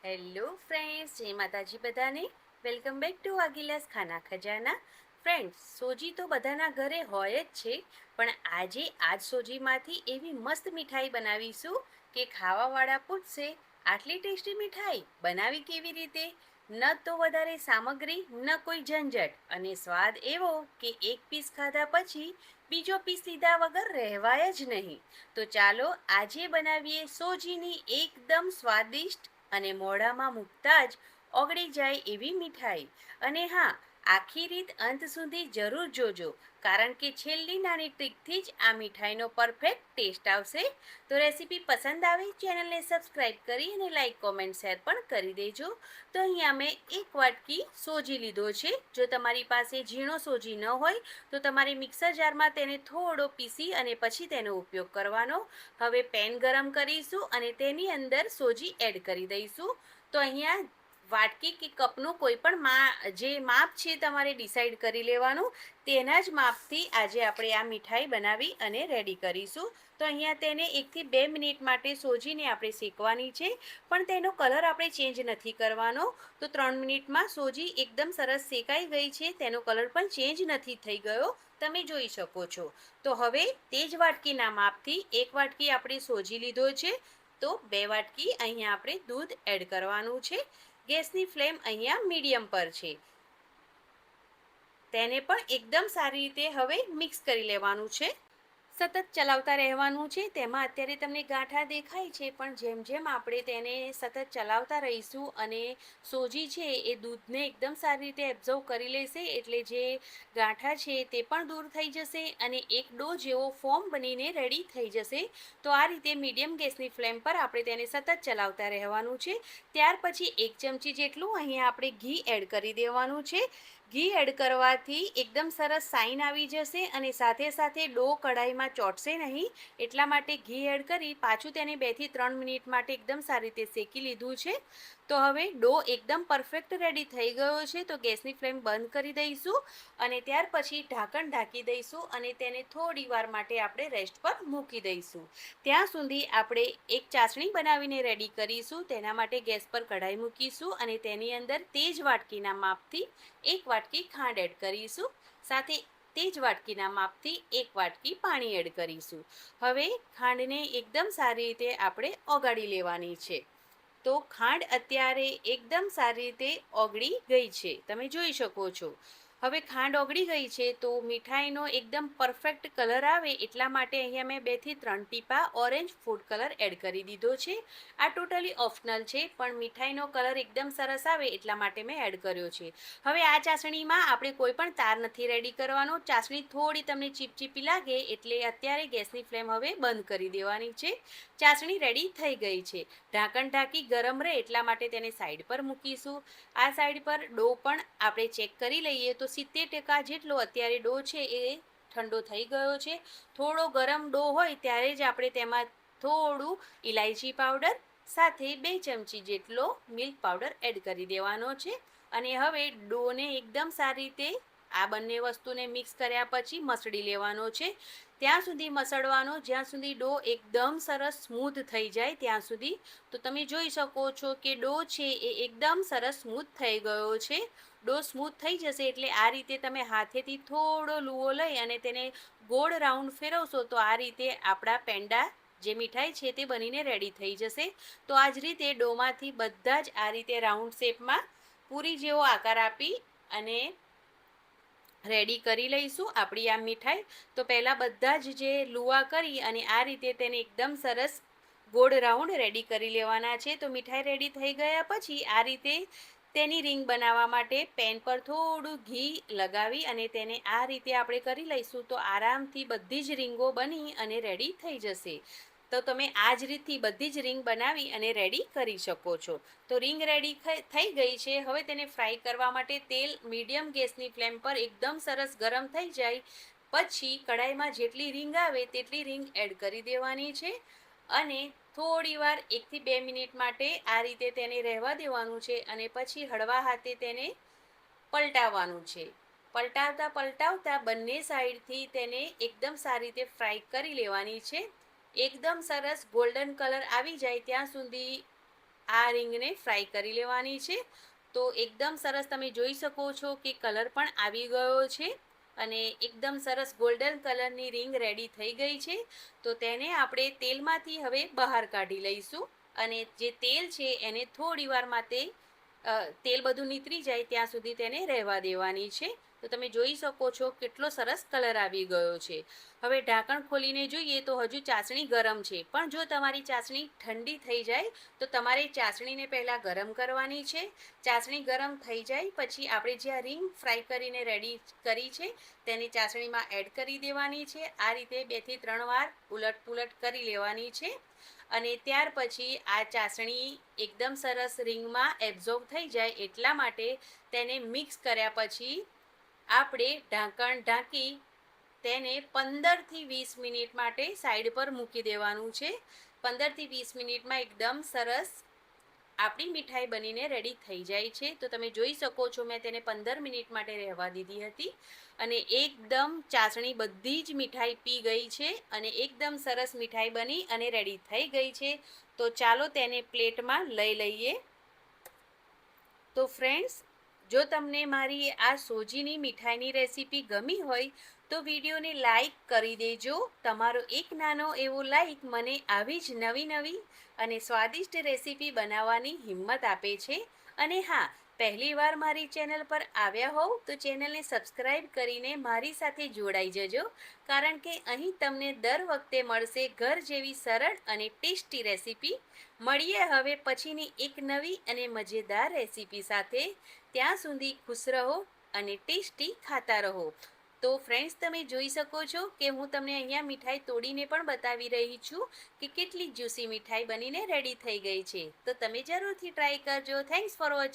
Hello friends, જય માતાજી બધાને. વેલકમ બેક ટુ વાગીલાસ ખાના ખજાના. ફ્રેન્ડ્સ, સોજી તો બધાના ઘરે હોય જ છે, પણ આજે આજ સોજીમાંથી એવી મસ્ત મીઠાઈ બનાવીશું કે ખાવાવાળા પૂછશે, આટલી ટેસ્ટી મીઠાઈ બનાવી કેવી રીતે? ન તો વધારે સામગ્રી, ન કોઈ ઝંઝટ, અને સ્વાદ એવો કે એક પીસ ખાધા પછી બીજો પીસ લીધા વગર રહેવાય જ નહીં. તો ચાલો આજે બનાવીએ સોજીની એકદમ સ્વાદિષ્ટ અને મોઢામાં મૂકતા જ ઓગળી જાય એવી મીઠાઈ. અને હા, આખી રીત અંત સુધી જરૂર જોજો, કારણ કે છેલ્લી નાની ટ્રીકથી જ આ મીઠાઈનો પરફેક્ટ ટેસ્ટ આવશે. તો રેસીપી પસંદ આવે ચેનલને સબસ્ક્રાઈબ કરી અને લાઈક કોમેન્ટ શેર પણ કરી દેજો. તો અહીંયા મેં એક વાટકી સોજી લીધો છે. જો તમારી પાસે ઝીણો સોજી ન હોય તો તમારે મિક્સર જારમાં તેને થોડો પીસી અને પછી તેનો ઉપયોગ કરવાનો. હવે પેન ગરમ કરીશું અને તેની અંદર સોજી એડ કરી દઈશું. તો અહીંયા વાટકી કે કપનું કોઈ પણ જે માપ છે તમારે ડિસાઈડ કરી લેવાનું. તેના જ માપથી આજે આપણે આ મીઠાઈ બનાવી અને રેડી કરીશું. તો અહીંયા તેને 1 થી 2 મિનિટ માટે સોજીને આપણે શેકવાની છે, પણ તેનો કલર આપણે ચેન્જ નથી કરવાનો. તો 3 મિનિટમાં સોજી એકદમ સરસ શેકાઈ ગઈ છે, તેનો કલર પણ ચેન્જ નથી થઈ ગયો, તમે જોઈ શકો છો. તો હવે તે જ વાટકીના માપથી 1 વાટકી આપણે સોજી લીધો છે, તો 2 વાટકી અહીંયા આપણે દૂધ એડ કરવાનું છે. ગેસની ફ્લેમ અહીંયા મીડિયમ પર છે. તેને પણ એકદમ સારી રીતે હવે મિક્સ કરી લેવાનું છે. સતત ચલાવતા રહેવાનું છે. તેમાં અત્યારે તમને ગાંઠા દેખાય છે, પણ જેમ જેમ આપણે તેને સતત ચલાવતા રહીશું અને સોજી છે એ દૂધને એકદમ સારી રીતે એબ્ઝર્વ કરી લેશે, એટલે જે ગાંઠા છે તે પણ દૂર થઈ જશે અને એક ડો જેવો ફોર્મ બનીને રેડી થઈ જશે. તો આ રીતે મીડિયમ ગેસની ફ્લેમ પર આપણે તેને સતત ચલાવતા રહેવાનું છે. ત્યાર પછી 1 ચમચી જેટલું અહીંયા આપણે ઘી એડ કરી દેવાનું છે. ઘી એડ કરવાથી એકદમ સરસ સાઈન આવી જશે અને સાથે સાથે ડો કઢાઈમાં ચોંટશે નહીં, એટલા માટે ઘી એડ કરી પાછું તેને 2 થી 3 મિનિટ માટે એકદમ સારી રીતે શેકી લીધું છે. તો હવે ડો એકદમ પરફેક્ટ રેડી થઈ ગયો છે. તો ગેસની ફ્લેમ બંધ કરી દઈશું અને ત્યાર પછી ઢાંકણ ઢાંકી દઈશું અને તેને થોડી વાર માટે આપણે રેસ્ટ પર મૂકી દઈશું. ત્યાં સુધી આપણે એક ચાસણી બનાવીને રેડી કરીશું. તેના માટે ગેસ પર કઢાઈ મૂકીશું અને તેની અંદર તે જ વાટકીના માપથી 1 વાટકી ખાંડ એડ કરીશું. સાથે તે જ વાટકીના માપથી 1 વાટકી પાણી એડ કરીશું. હવે ખાંડને એકદમ સારી રીતે આપણે ઓગાળી લેવાની છે. તો ખાંડ અત્યારે એકદમ સારી રીતે ઓગળી ગઈ છે, તમે જોઈ શકો છો. હવે ખાંડ ઓગળી ગઈ છે, તો મીઠાઈનો એકદમ પરફેક્ટ કલર આવે એટલા માટે અહીંયા મેં 2 થી 3 ટીપા ઓરેન્જ ફૂડ કલર એડ કરી દીધો છે. આ ટોટલી ઓપ્શનલ છે, પણ મીઠાઈનો કલર એકદમ સરસ આવે એટલા માટે મેં એડ કર્યો છે. હવે આ ચાસણીમાં આપણે કોઈ પણ તાર નથી રેડી કરવાનો. ચાસણી થોડી તમને ચીપચીપી લાગે એટલે અત્યારે ગેસની ફ્લેમ હવે બંધ કરી દેવાની છે. ચાસણી રેડી થઈ ગઈ છે. ઢાંકણ ઢાંકી ગરમ રહે એટલા માટે તેને સાઈડ પર મૂકીશું. આ સાઈડ પર ડો પણ આપણે ચેક કરી લઈએ તો 70% જેટલો અત્યારે ડો છે એ ઠંડો થઈ ગયો છે. થોડો ગરમ ડો હોય ત્યારે જ આપણે તેમાં થોડું ઇલાયચી પાવડર સાથે 2 ચમચી જેટલો મિલ્ક પાવડર એડ કરી દેવાનો છે. અને હવે ડોને એકદમ સારી રીતે આ બંને વસ્તુને મિક્સ કર્યા પછી મસળી લેવાનો છે. ત્યાં સુધી મસળવાનો જ્યાં સુધી ડો એકદમ સરસ સ્મૂથ થઈ જાય ત્યાં સુધી. તો તમે જોઈ શકો છો કે ડો છે એ એકદમ સરસ સ્મૂથ થઈ ગયો છે. ડો સ્મૂથ થઈ જશે એટલે આ રીતે તમે હાથેથી થોડો લુવો લઈ અને તેને ગોળ રાઉન્ડ ફેરવશો તો આ રીતે આપણા પેંડા જે મીઠાઈ છે તે બનીને રેડી થઈ જશે. તો આ જ રીતે ડોમાંથી બધા જ આ રીતે રાઉન્ડ શેપમાં પૂરી જેવો આકાર આપી અને રેડી કરી લઈશું આપણી આ મીઠાઈ. તો પહેલાં બધા જ જે લુવા કરી અને આ રીતે તેને એકદમ સરસ ગોળ રાઉન્ડ રેડી કરી લેવાના છે. તો મીઠાઈ રેડી થઈ ગયા પછી આ રીતે તેની રીંગ બનાવવા માટે પેન પર થોડું ઘી લગાવી અને તેને આ રીતે આપણે કરી લઈશું તો આરામથી બધી જ રીંગો બની અને રેડી થઈ જશે. તો તમે આ જ રીતથી બધી જ રીંગ બનાવી અને રેડી કરી શકો છો. તો રીંગ રેડી થઈ ગઈ છે. હવે તેને ફ્રાય કરવા માટે તેલ મીડિયમ ગેસની ફ્લેમ પર એકદમ સરસ ગરમ થઈ જાય પછી કઢાઈમાં જેટલી રીંગ આવે તેટલી રીંગ એડ કરી દેવાની છે અને થોડી વાર 1 થી 2 મિનિટ માટે આ રીતે તેને રહેવા દેવાનું છે અને પછી હળવા હાથે તેને પલટાવવાનું છે. પલટાવતા પલટાવતા બંને સાઈડથી તેને એકદમ સારી રીતે ફ્રાય કરી લેવાની છે. એકદમ સરસ ગોલ્ડન કલર આવી જાય ત્યાં સુધી આ રીંગને ફ્રાય કરી લેવાની છે. તો એકદમ સરસ તમે જોઈ શકો છો કે કલર પણ આવી ગયો છે અને એકદમ સરસ ગોલ્ડન કલરની રીંગ રેડી થઈ ગઈ છે. તો તેને આપણે તેલમાંથી હવે બહાર કાઢી લઈશું અને જે તેલ છે એને થોડી વાર માટે તેલ બધું નીતરી જાય ત્યાં સુધી તેને રહેવા દેવાની છે. તો તમે જોઈ શકો છો કેટલો સરસ કલર આવી ગયો છે. હવે ઢાંકણ ખોલીને જોઈએ તો હજુ ચાસણી ગરમ છે, પણ જો તમારી ચાસણી ઠંડી થઈ જાય તો તમારે ચાસણીને પહેલાં ગરમ કરવાની છે. ચાસણી ગરમ થઈ જાય પછી આપણે જે આ રીંગ ફ્રાય કરીને રેડી કરી છે તેને ચાસણીમાં એડ કરી દેવાની છે. આ રીતે 2 થી 3 વાર ઉલટ કરી લેવાની છે અને ત્યાર પછી આ ચાસણી એકદમ સરસ રીંગમાં એબ્ઝોર્બ થઈ જાય એટલા માટે તેને મિક્સ કર્યા પછી આપણે ઢાંકણ ઢાંકી તેને 15 થી 20 મિનિટ માટે સાઈડ પર મૂકી દેવાનું છે. 15 થી 20 મિનિટમાં એકદમ સરસ આપણી મીઠાઈ બનીને રેડી થઈ જાય છે. તો તમે જોઈ શકો છો મેં તેને 15 મિનિટ માટે રહેવા દીધી હતી અને એકદમ ચાસણી બધી જ મીઠાઈ પી ગઈ છે અને એકદમ સરસ મીઠાઈ બની અને રેડી થઈ ગઈ છે. તો ચાલો તેને પ્લેટમાં લઈ લઈએ. તો ફ્રેન્ડ્સ, જો તમને મારી આ સોજીની મીઠાઈની રેસીપી ગમી હોય તો વિડીયોને લાઈક કરી દેજો. તમારો એક નાનો એવો લાઈક મને આવી જ નવી અને સ્વાદિષ્ટ રેસીપી બનાવવાની હિંમત આપે છે. અને હા, પહેલીવાર મારી ચેનલ પર આવ્યા હોવ તો ચેનલને સબસ્ક્રાઈબ કરીને મારી સાથે જોડાઈ જજો, કારણ કે અહીં તમને દર વખતે મળશે ઘર જેવી સરળ અને ટેસ્ટી રેસીપી. મળીએ હવે પછીની એક નવી અને મજેદાર રેસીપી સાથે. ત્યાં સુધી ખુશ રહો અને ટેસ્ટી ખાતા રહો. તો ફ્રેન્ડ્સ, તમે જોઈ શકો છો કે હું તમને અહીંયા મીઠાઈ તોડીને પણ બતાવી રહી છું કે કેટલી જ્યુસી મીઠાઈ બનીને રેડી થઈ ગઈ છે. તો તમે જરૂરથી ટ્રાય કરજો. Thanks for watching.